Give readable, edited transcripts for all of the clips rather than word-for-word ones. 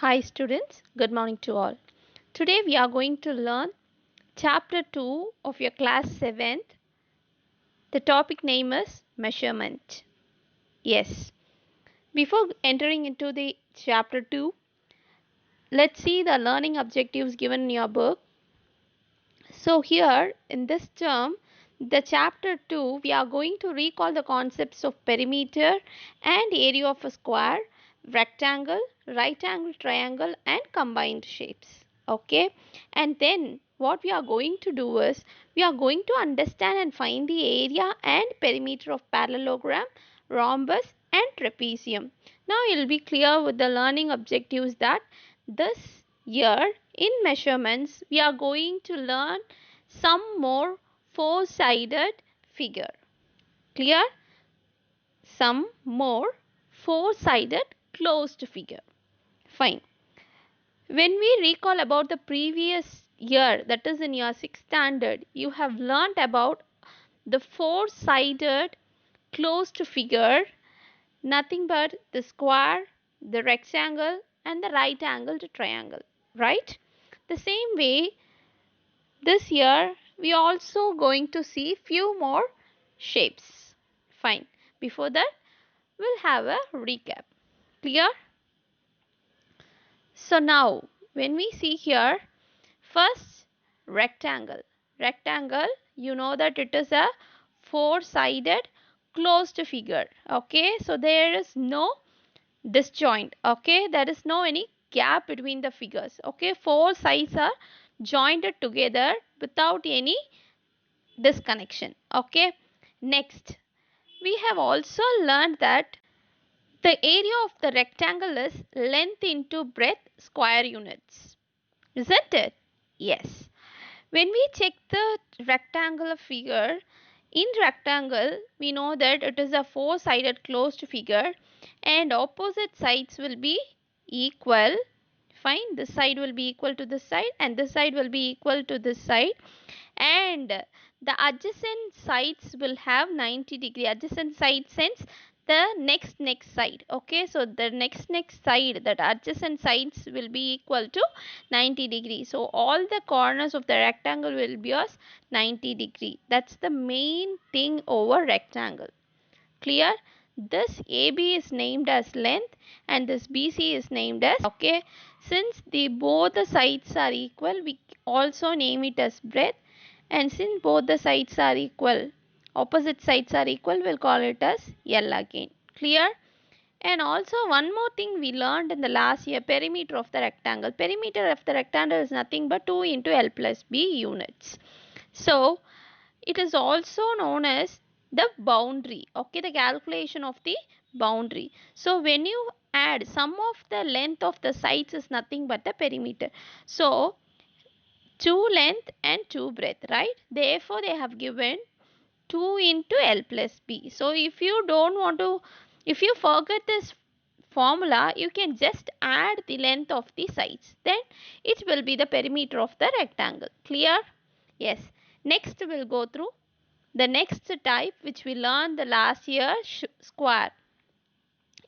Hi students, good morning to all. Today we are going to learn chapter 2 of your class 7th. The topic name is measurement. Yes, before entering into the chapter 2, let's see the learning objectives given in your book. So here in this term, the chapter 2, we are going to recall the concepts of perimeter and area of a square, rectangle, right angle triangle and combined shapes. Okay, and then what we are going to do is we are going to understand and find the area and perimeter of parallelogram, rhombus and trapezium. Now you will be clear with the learning objectives that this year in measurements we are going to learn some more four-sided figure. Clear? Some more four-sided closed figure. Fine. When we recall about the previous year, that is in your 6th standard, you have learnt about the four-sided closed figure, nothing but the square, the rectangle and the right angled triangle, right? The same way, this year we are also going to see few more shapes. Fine. Before that, we'll have a recap. Clear? So now, when we see here, first rectangle. Rectangle, you know that it is a four-sided closed figure. Okay, so there is no disjoint. Okay, there is no any gap between the figures. Okay, four sides are joined together without any disconnection. Okay, next we have also learned that the area of the rectangle is length into breadth square units, isn't it? Yes. When we check the rectangular figure, in rectangle we know that it is a four sided closed figure and opposite sides will be equal. Fine, this side will be equal to this side and this side will be equal to this side, and the adjacent sides will have 90-degree. Adjacent side sense the next side. Okay, so the next side, that adjacent sides will be equal to 90-degree. So all the corners of the rectangle will be as 90-degree. That's the main thing over rectangle. Clear? This AB is named as length and this BC is named as, okay, since the both the sides are equal, we also name it as breadth, and since both the sides are equal, opposite sides are equal, we'll call it as L again. Clear? And also one more thing we learned in the last year, perimeter of the rectangle. Perimeter of the rectangle is nothing but 2 into L plus B units. So it is also known as the boundary. Okay, the calculation of the boundary. So when you add sum of the length of the sides is nothing but the perimeter. So 2 length and 2 breadth, right? Therefore they have given 2 into L plus B. So if you don't want to, if you forget this formula, you can just add the length of the sides. Then it will be the perimeter of the rectangle. Clear? Yes. Next we'll go through the next type which we learned the last year, square.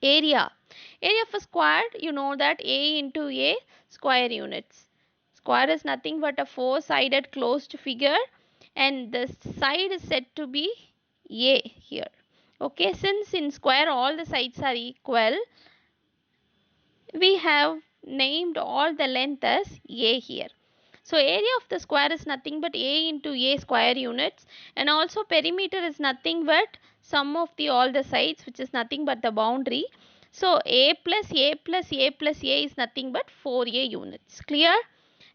Area. Area of a square, you know that A into A square units. Square is nothing but a four-sided closed figure and the side is said to be A here. Okay, since in square all the sides are equal, we have named all the length as A here. So area of the square is nothing but A into A square units, and also perimeter is nothing but sum of the all the sides, which is nothing but the boundary. So A plus A plus A plus A is nothing but 4A units. Clear?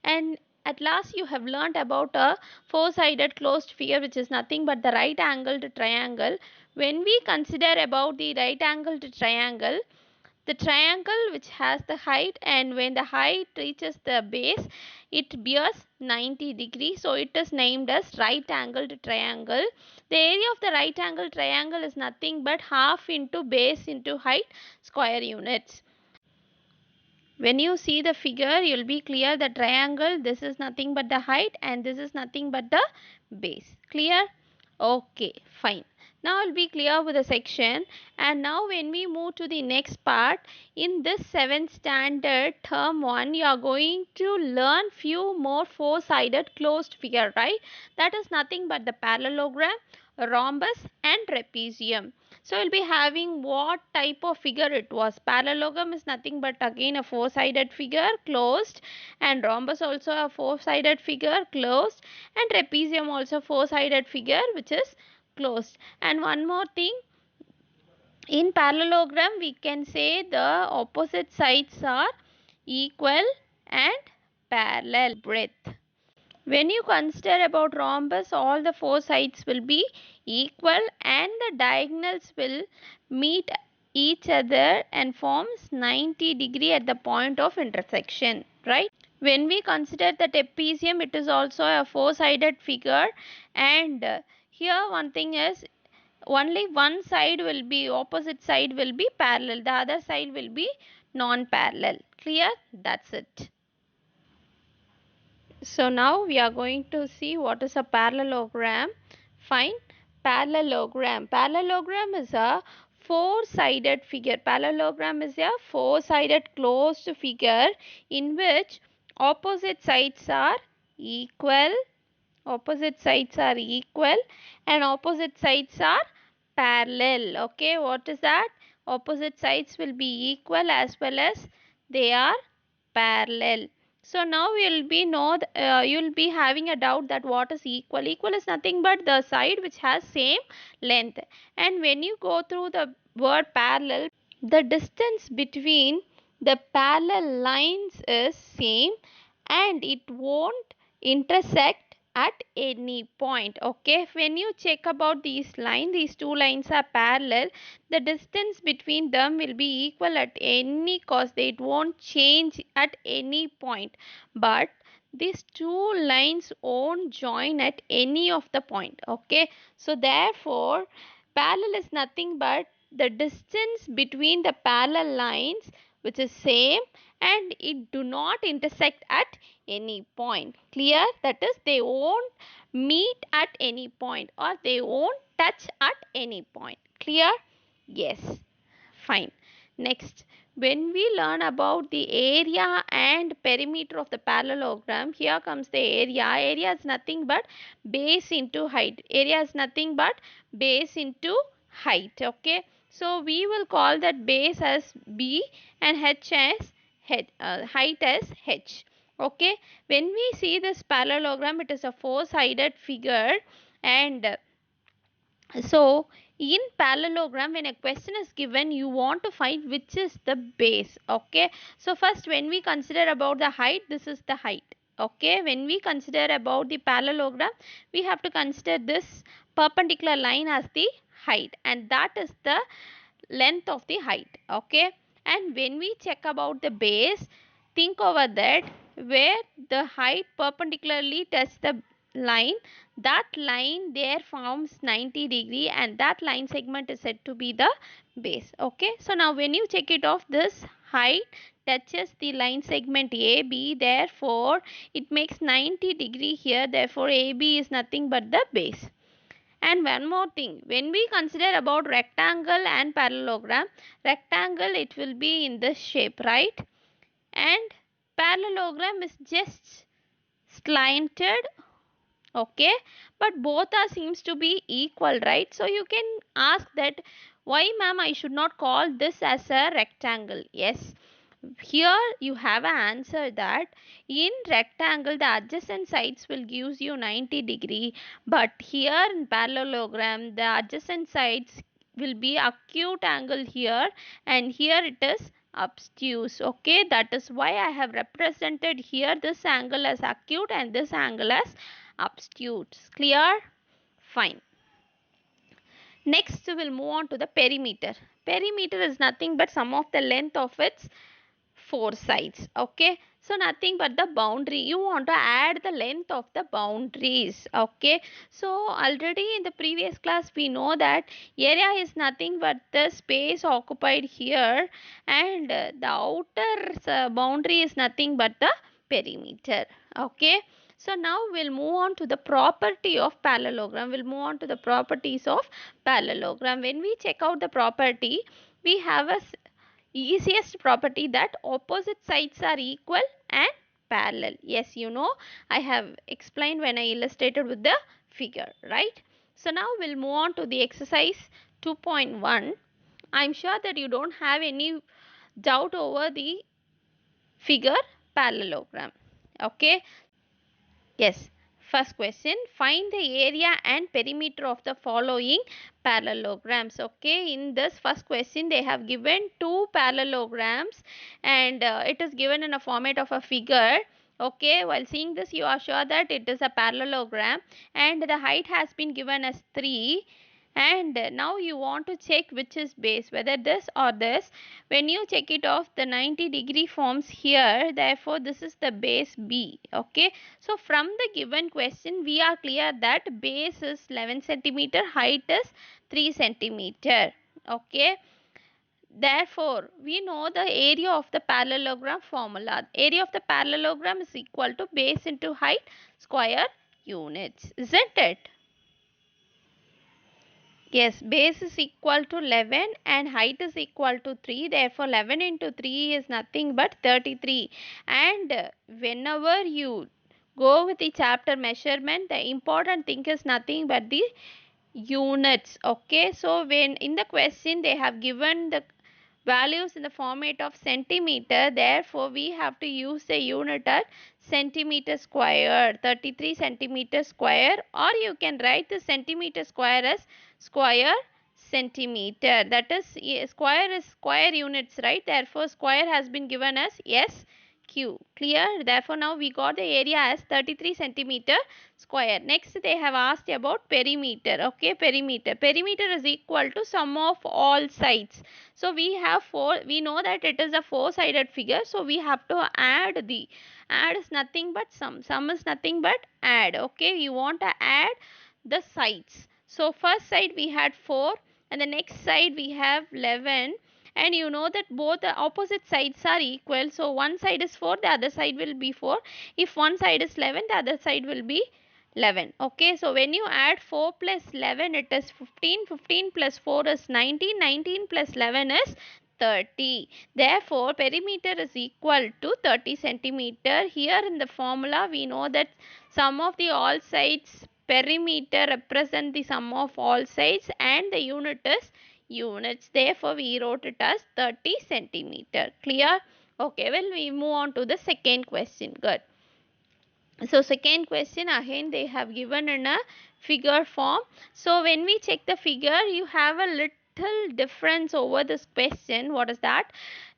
And at last you have learnt about a four-sided closed figure, which is nothing but the right angled triangle. When we consider about the right angled triangle, the triangle which has the height, and when the height reaches the base it bears 90 degrees, so it is named as right angled triangle. The area of the right angled triangle is nothing but half into base into height square units. When you see the figure, you will be clear the triangle, this is nothing but the height and this is nothing but the base. Clear? Okay, fine. Now I'll be clear with the section. And now when we move to the next part, in this 7th standard term 1, you are going to learn few more four-sided closed figure, right? That is nothing but the parallelogram, rhombus and trapezium. So we'll be having what type of figure it was. Parallelogram is nothing but again a four-sided figure closed, and rhombus also a four-sided figure closed, and trapezium also four-sided figure which is closed. And one more thing, in parallelogram we can say the opposite sides are equal and parallel breadth. When you consider about rhombus, all the four sides will be equal and the diagonals will meet each other and forms 90-degree at the point of intersection, right? When we consider the trapezium, it is also a four-sided figure, and here one thing is only one side will be, opposite side will be parallel, the other side will be non-parallel. Clear? That's it. So now we are going to see what is a parallelogram. Fine. Parallelogram. Parallelogram is a four-sided figure. Parallelogram is a four-sided closed figure in which opposite sides are equal, and opposite sides are parallel. Okay, what is that? Opposite sides will be equal as well as they are parallel. So now you'll be having a doubt that what is equal. Equal is nothing but the side which has same length. And when you go through the word parallel, the distance between the parallel lines is same and it won't intersect at any point. Okay, when you check about these two lines are parallel, the distance between them will be equal at any cost. It won't change at any point, but these two lines won't join at any of the point. Okay, so therefore parallel is nothing but the distance between the parallel lines which is same and it do not intersect at any point. Clear? That is, they won't meet at any point or they won't touch at any point. Clear? Yes. Fine. Next, when we learn about the area and perimeter of the parallelogram, here comes the area. Area is nothing but base into height. Area is nothing but base into height. Okay. So we will call that base as B and H as height as H. Okay. When we see this parallelogram, it is a four-sided figure, and so in parallelogram, when a question is given, you want to find which is the base. Okay, so first when we consider about the height, this is the height. Okay, when we consider about the parallelogram, we have to consider this perpendicular line as the height, and that is the length of the height. Okay, and when we check about the base, think over that where the height perpendicularly touch the line, that line there forms 90-degree and that line segment is said to be the base. Okay, so now when you check it off, this height touches the line segment AB, therefore it makes 90-degree here, therefore AB is nothing but the base. And one more thing, when we consider about rectangle and parallelogram, rectangle it will be in this shape, right? And parallelogram is just slanted. Okay, but both are seems to be equal, right? So you can ask that why ma'am I should not call this as a rectangle. Yes, here you have an answer that in rectangle the adjacent sides will gives you 90-degree, but here in parallelogram the adjacent sides will be acute angle here and here it is obtuse. Okay, that is why I have represented here this angle as acute and this angle as obtuse. Clear? Fine. Next we will move on to the perimeter. Perimeter is nothing but sum of the length of its four sides. Okay, so nothing but the boundary. You want to add the length of the boundaries. Okay, so already in the previous class we know that area is nothing but the space occupied here, and the outer boundary is nothing but the perimeter. Okay, So now we'll move on to the property of parallelogram. We'll move on to the properties of parallelogram. When we check out the property, we have a easiest property that opposite sides are equal and parallel. Yes, you know, I have explained when I illustrated with the figure, right? So now we'll move on to the exercise 2.1. I'm sure that you don't have any doubt over the figure parallelogram. Okay. Yes. First question, find the area and perimeter of the following parallelograms. Okay, in this first question they have given two parallelograms and it is given in a format of a figure. Okay, while seeing this you are sure that it is a parallelogram and the height has been given as 3, and now you want to check which is base, whether this or this. When you check it off, the 90-degree forms here, therefore this is the base B. Okay, so from the given question we are clear that base is 11 centimeter, height is 3 centimeter. Okay, therefore we know the area of the parallelogram formula. Area of the parallelogram is equal to base into height square units, isn't it? Yes, base is equal to 11 and height is equal to 3. Therefore, 11 into 3 is nothing but 33. And whenever you go with the chapter measurement, the important thing is nothing but the units. Okay, so when in the question they have given the values in the format of centimeter, therefore we have to use the unit as centimeter square, 33 centimeter square, or you can write the centimeter square as square centimeter. That is, square is square units, right? Therefore square has been given as SQ. Clear? Therefore now we got the area as 33 centimeter square. Next they have asked about perimeter. Okay, perimeter is equal to sum of all sides. So we have we know that it is a four-sided figure, so we have to add is nothing but sum is nothing but add. Okay, you want to add the sides. So first side we had 4 and the next side we have 11, and you know that both the opposite sides are equal, so one side is 4, the other side will be 4. If one side is 11, the other side will be 11. Okay, so when you add 4 plus 11 it is 15, 15 plus 4 is 19, 19 plus 11 is 30. Therefore perimeter is equal to 30 centimeter. Here in the formula we know that sum of the all sides perimeter represent the sum of all sides and the unit is units. Therefore we wrote it as 30 centimeter. Clear? Okay, well we move on to the second question. Good. So second question again they have given in a figure form. So when we check the figure, you have a little difference over this question. What is that?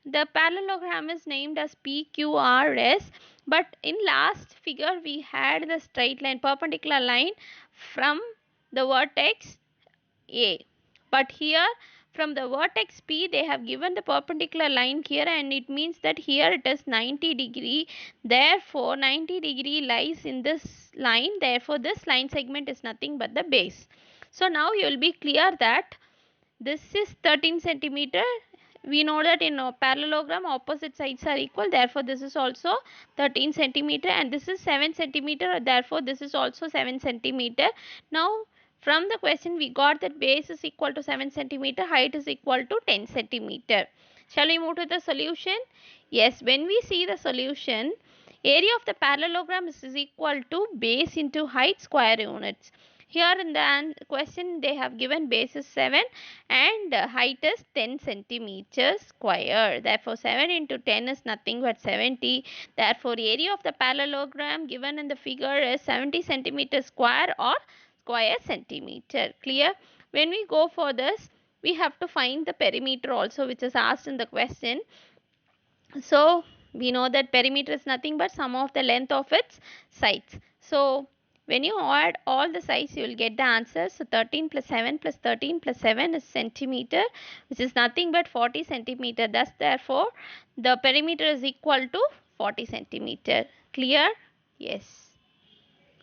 The parallelogram is named as PQRS, but in last figure we had the straight line, perpendicular line from the vertex A. But here from the vertex P they have given the perpendicular line here, and it means that here it is 90-degree. Therefore 90-degree lies in this line. Therefore this line segment is nothing but the base. So now you will be clear that this is 13 centimeter. We know that in a parallelogram opposite sides are equal, therefore this is also 13 centimeter, and this is 7 centimeter, therefore this is also 7 centimeter. Now from the question we got that base is equal to 7 centimeter, height is equal to 10 centimeter. Shall we move to the solution? Yes, when we see the solution, area of the parallelogram is equal to base into height square units. Here in the question they have given base is 7 and height is 10 centimeters square. Therefore 7 into 10 is nothing but 70. Therefore area of the parallelogram given in the figure is 70 centimeters square or square centimeter. Clear? When we go for this, we have to find the perimeter also, which is asked in the question. So we know that perimeter is nothing but sum of the length of its sides. So when you add all the sides, you will get the answer. So 13 plus 7 plus 13 plus 7 is centimeter, which is nothing but 40 centimeter. Thus therefore the perimeter is equal to 40 centimeter. Clear? Yes.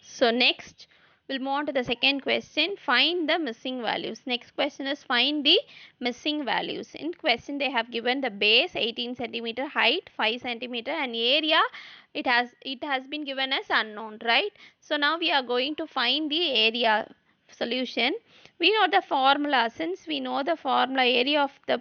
So next we'll move on to the second question. Find the missing values. Next question is find the missing values. In question they have given the base 18 centimeter, height 5 centimeter, and area it has been given as unknown, right? So now we are going to find the area solution. We know the formula. Since we know the formula, area of the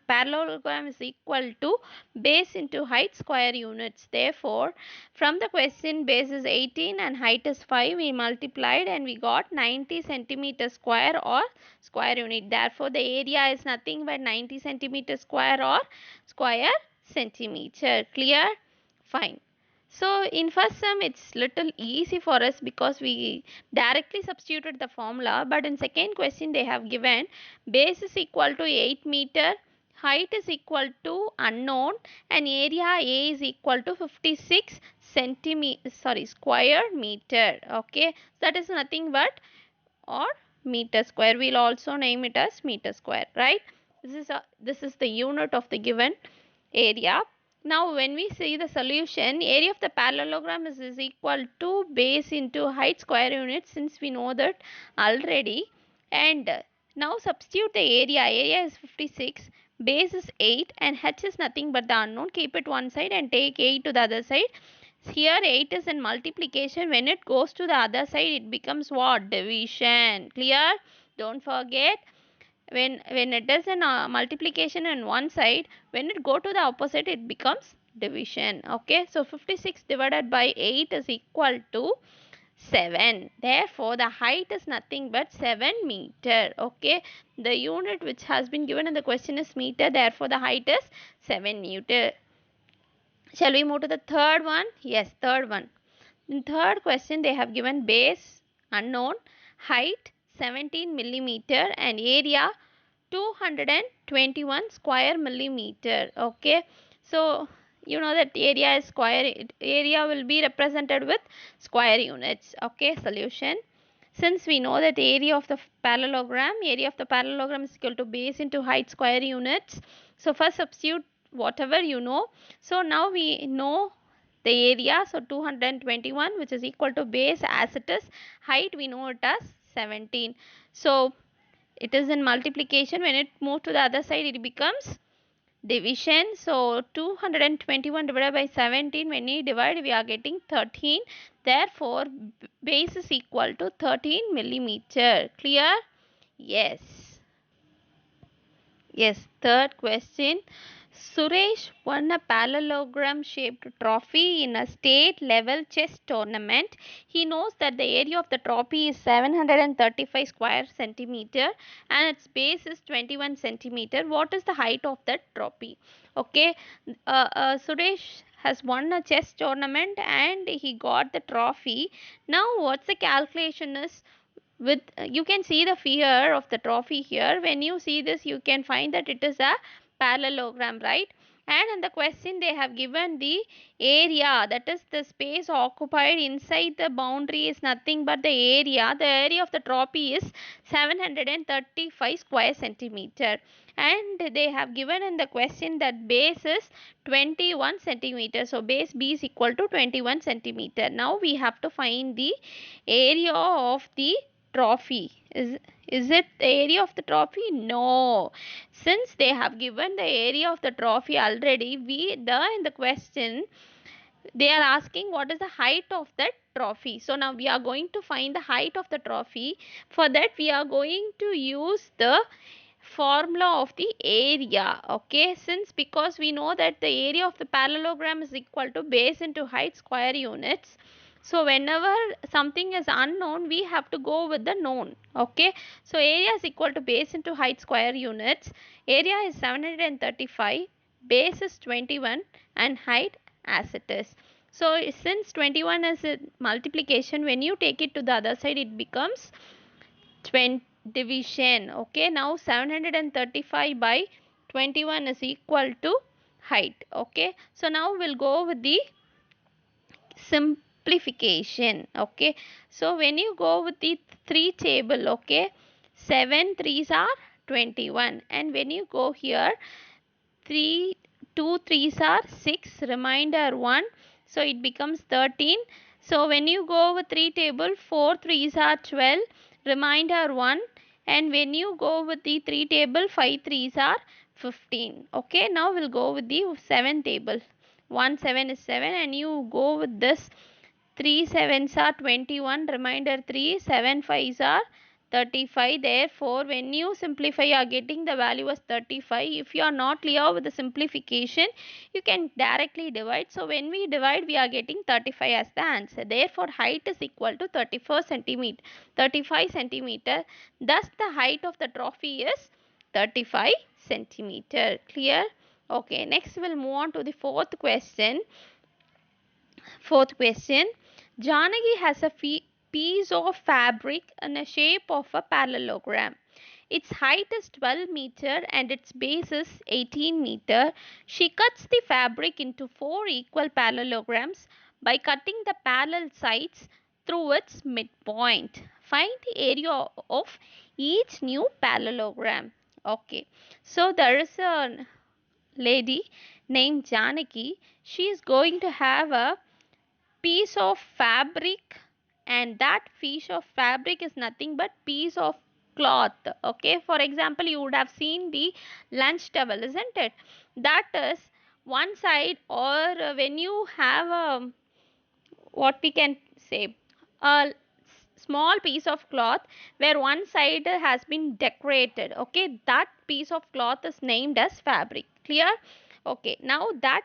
parallelogram is equal to base into height square units. Therefore, from the question, base is 18 and height is 5, we multiplied and we got 90 centimeter square or square unit. Therefore, the area is nothing but 90 centimeter square or square centimeter. Clear? Fine. So in first sum it's little easy for us because we directly substituted the formula, but in second question they have given base is equal to 8 meter, height is equal to unknown, and area A is equal to 56 centimeter, sorry, square meter. Okay, that is nothing but or meter square. We'll also name it as meter square, right? This is the unit of the given area. Now when we see the solution, area of the parallelogram is equal to base into height square units, since we know that already. And now substitute the area. Area is 56, base is 8 and h is nothing but the unknown. Keep it one side and take 8 to the other side. Here 8 is in multiplication. When it goes to the other side, it becomes what? Division. Clear? Don't forget. When it is in multiplication on one side, when it go to the opposite, it becomes division. Okay, so 56 divided by 8 is equal to 7. Therefore the height is nothing but 7 meter. Okay, the unit which has been given in the question is meter, therefore the height is 7 meter. Shall we move to the third one? Yes, third one. In third question they have given base unknown, height 17 millimeter and area 221 square millimeter. Okay, so you know that area is square, area will be represented with square units. Okay, solution. Since we know that area of the parallelogram is equal to base into height square units, so first substitute whatever you know. So now we know the area, so 221, which is equal to base as it is, height we know it as 17. So it is in multiplication. When it moves to the other side, it becomes division. So 221 divided by 17, when we divide, we are getting 13. Therefore base is equal to 13 millimeter. Clear? Yes. Yes, third question. Suresh won a parallelogram shaped trophy in a state level chess tournament. He knows that the area of the trophy is 735 square centimeter and its base is 21 centimeter. What is the height of that trophy? Okay, Suresh has won a chess tournament and he got the trophy. Now what's the calculation is with, you can see the figure of the trophy here. When you see this, you can find that it is a parallelogram, right? And in the question they have given the area, that is the space occupied inside the boundary, is nothing but the area. The area of the trophy is 735 square centimeter, and they have given in the question that base is 21 centimeter. So base B is equal to 21 centimeter. Now we have to find the area of the trophy. Is it the area of the trophy? No. Since they have given the area of the trophy already, in the question they are asking what is the height of that trophy. So now we are going to find the height of the trophy. For that we are going to use the formula of the area. Okay, since because we know that the area of the parallelogram is equal to base into height square units, so whenever something is unknown, we have to go with the known. Okay, so area is equal to base into height square units. Area is 735, base is 21 and height as it is. So since 21 is a multiplication, when you take it to the other side, it becomes 20 division. Okay, now 735 by 21 is equal to height. Okay, so now we'll go with the simplification. Okay, so when you go with the 3 table, okay, 7 3s are 21, and when you go here 3 2 3s are 6, remainder 1, so it becomes 13. So when you go with 3 table, 4 3s are 12, remainder 1, and when you go with the 3 table, 5 3s are 15. Okay, now we'll go with the 7 table. 1 7 is 7, and you go with this 3 sevens are 21, remainder 3, 7 fives are 35. Therefore, when you simplify, you are getting the value as 35. If you are not clear with the simplification, you can directly divide. So, when we divide, we are getting 35 as the answer. Therefore, height is equal to 34 centimeter, 35 centimeter. Thus, the height of the trophy is 35 centimeter. Clear? Okay, next we'll move on to the fourth question. Fourth question. Janaki has a piece of fabric in the shape of a parallelogram. Its height is 12 meter and its base is 18 meter. She cuts the fabric into 4 equal parallelograms by cutting the parallel sides through its midpoint. Find the area of each new parallelogram. Okay, so there is a lady named Janaki. She is going to have a piece of fabric, and that piece of fabric is nothing but piece of cloth. Okay, for example, you would have seen the lunch towel, isn't it? That is one side, or when you have a, what we can say, a small piece of cloth where one side has been decorated. Okay, that piece of cloth is named as fabric. Clear? Okay, now that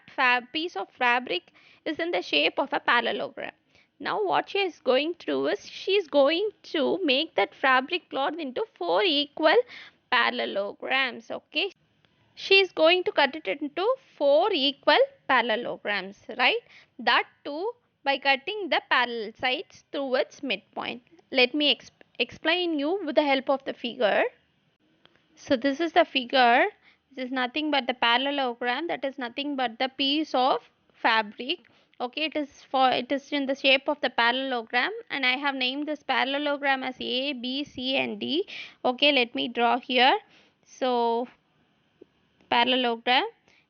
piece of fabric is in the shape of a parallelogram. Now what she is going to do is she is going to make that fabric cloth into 4 equal parallelograms. Okay, she is going to cut it into 4 equal parallelograms, right? That too by cutting the parallel sides through its midpoint. Let me explain you with the help of the figure. So this is the figure. This is nothing but the parallelogram, that is nothing but the piece of fabric. Okay, it is in the shape of the parallelogram, and I have named this parallelogram as A, B, C and D. Okay, let me draw here. So parallelogram,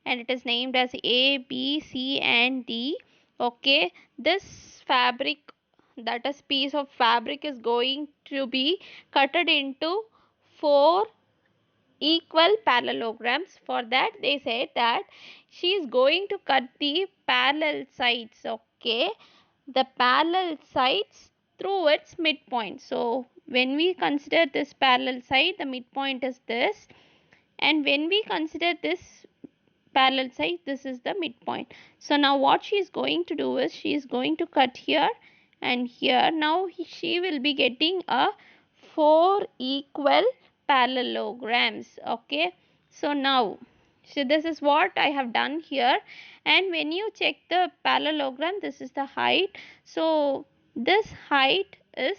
and it is named as A, B, C and D. Okay, this fabric, that is piece of fabric, is going to be cutted into 4 equal parallelograms. For that they said that she is going to cut the parallel sides. Okay, the parallel sides through its midpoint. So when we consider this parallel side, the midpoint is this, and when we consider this parallel side, this is the midpoint. So now what she is going to do is she is going to cut here and here. Now she will be getting a 4 equal parallelograms. Okay, so now, so this is what I have done here, and when you check the parallelogram, this is the height. So this height is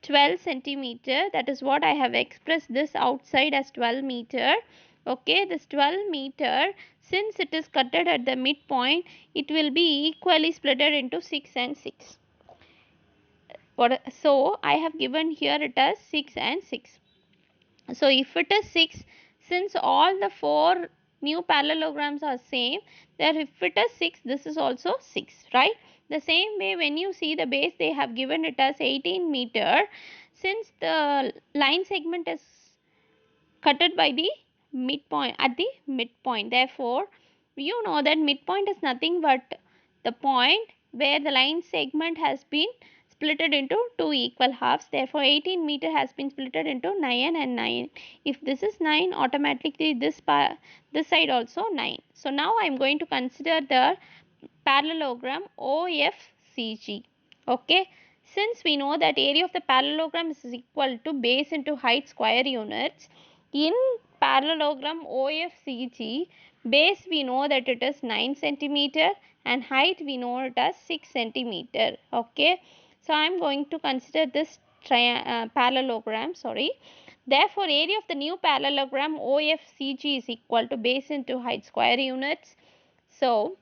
12 centimeter. That is what I have expressed this outside as 12 meter. Okay, this 12 meter, since it is cutted at the midpoint, it will be equally split into 6 and 6. So I have given here it as 6 and 6. So if it is 6, since all the 4 new parallelograms are same, there if it is 6, this is also 6, right? The same way, when you see the base, they have given it as 18 meter. Since the line segment is cutted by the midpoint, at the midpoint, therefore you know that midpoint is nothing but the point where the line segment has been splitted into 2 equal halves. Therefore 18 meter has been splitted into 9 and 9. If this is 9, automatically this side also 9. So now I am going to consider the parallelogram OFCG. Okay, since we know that area of the parallelogram is equal to base into height square units, in parallelogram OFCG, base we know that it is 9 centimeter and height we know it as 6 centimeter. Okay, so I am going to consider this parallelogram. Therefore, area of the new parallelogram OFCG is equal to base into height square units. So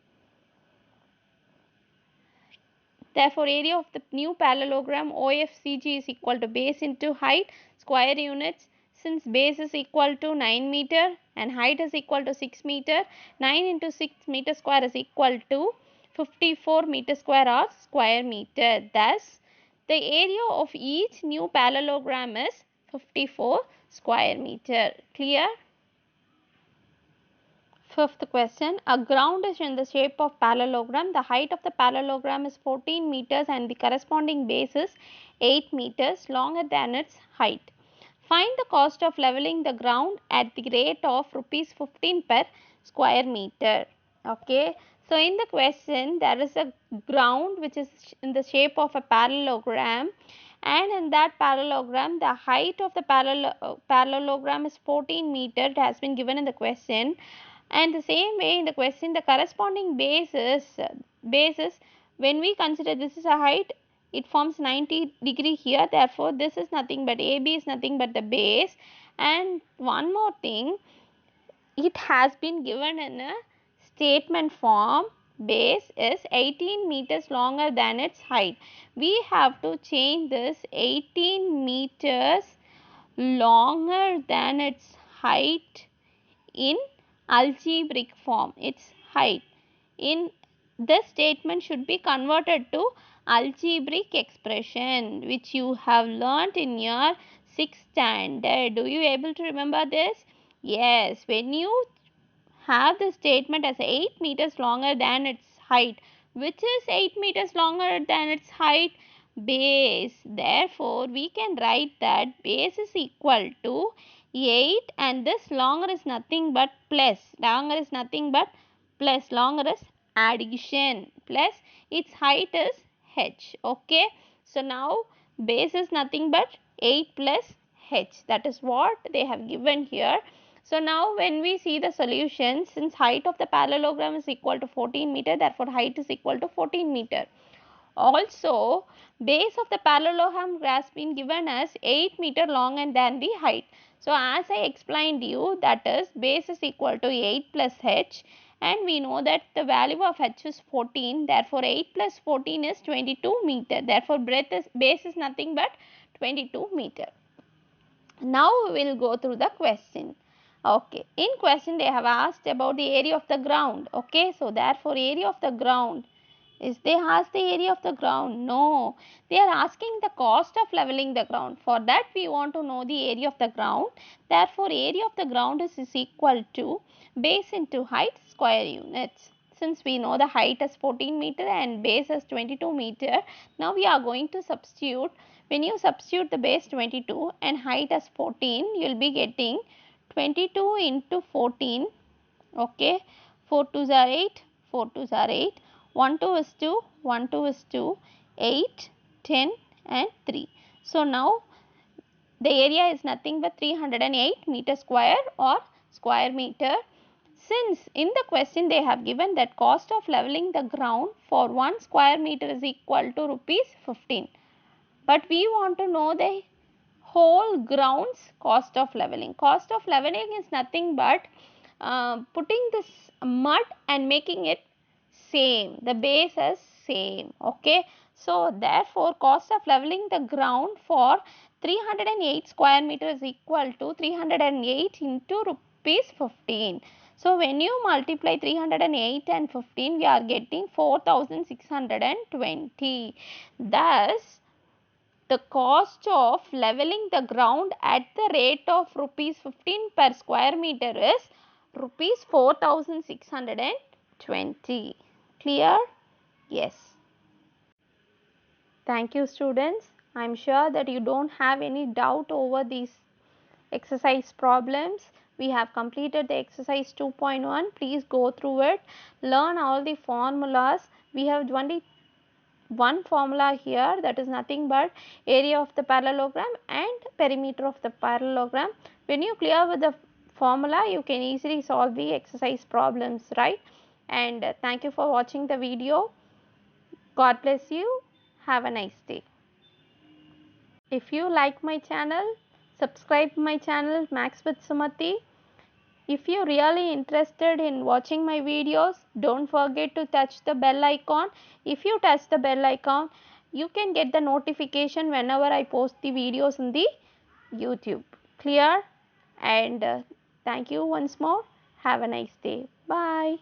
therefore, area of the new parallelogram OFCG is equal to base into height square units. Since base is equal to 9 meter and height is equal to 6 meter, 9 into 6 meter square is equal to 54 meter square or square meter. Thus, the area of each new parallelogram is 54 square meter. Clear? Fifth question, a ground is in the shape of parallelogram. The height of the parallelogram is 14 meters and the corresponding base is 8 meters longer than its height. Find the cost of leveling the ground at the rate of rupees 15 per square meter. Okay, so in the question there is a ground which is in the shape of a parallelogram, and in that parallelogram the height of the parallelogram is 14 meter. It has been given in the question, and the same way in the question the corresponding bases, when we consider this is a height, it forms 90 degree here, therefore this is nothing but AB is nothing but the base. And one more thing, it has been given in a statement form, base is 18 meters longer than its height. We have to change this 18 meters longer than its height in algebraic form. Its height in this statement should be converted to algebraic expression, which you have learnt in your 6th standard. Do you able to remember this? Yes, when you have the statement as 8 meters longer than its height, which is 8 meters longer than its height, base. Therefore, we can write that base is equal to 8, and this longer is nothing but plus. Longer is nothing but plus. Longer is addition plus its height is h. Okay. So now base is nothing but 8 plus h. That is what they have given here. So now when we see the solution, since height of the parallelogram is equal to 14 meter, therefore height is equal to 14 meter. Also, base of the parallelogram has been given as 8 meter long and than the height. So as I explained you, that is base is equal to 8 plus h, and we know that the value of h is 14, therefore 8 plus 14 is 22 meter. Therefore base is nothing but 22 meter. Now we will go through the question. Okay, in question they have asked about the area of the ground. Okay, so therefore area of the ground, is they ask the area of the ground? No, they are asking the cost of leveling the ground. For that we want to know the area of the ground. Therefore area of the ground is equal to base into height square units. Since we know the height is 14 meter and base is 22 meter, now we are going to substitute. When you substitute the base 22 and height as 14, you will be getting 22 into 14. Okay, 4 2s are 8, 4 2s are 8, 1 2 is 2, 1 2 is 2, 8, 10 and 3. So now the area is nothing but 308 meter square or square meter. Since in the question they have given that cost of leveling the ground for 1 square meter is equal to rupees 15. But we want to know the whole ground's cost of leveling. Cost of leveling is nothing but putting this mud and making it same, the base is same. Okay, so therefore cost of leveling the ground for 308 square meter is equal to 308 into rupees 15. So when you multiply 308 and 15, we are getting 4620. Thus the cost of leveling the ground at the rate of rupees 15 per square meter is rupees 4620. Clear? Yes. Thank you, students. I am sure that you don't have any doubt over these exercise problems. We have completed the exercise 2.1. Please go through it. Learn all the formulas. We have only one formula here, that is nothing but area of the parallelogram and perimeter of the parallelogram. When you clear with the formula, you can easily solve the exercise problems, right? And thank you for watching the video. God bless you. Have a nice day. If you like my channel, subscribe my channel Maths with Sumati. If you really interested in watching my videos, don't forget to touch the bell icon. If you touch the bell icon, you can get the notification whenever I post the videos in the YouTube. Clear? And thank you once more. Have a nice day. Bye.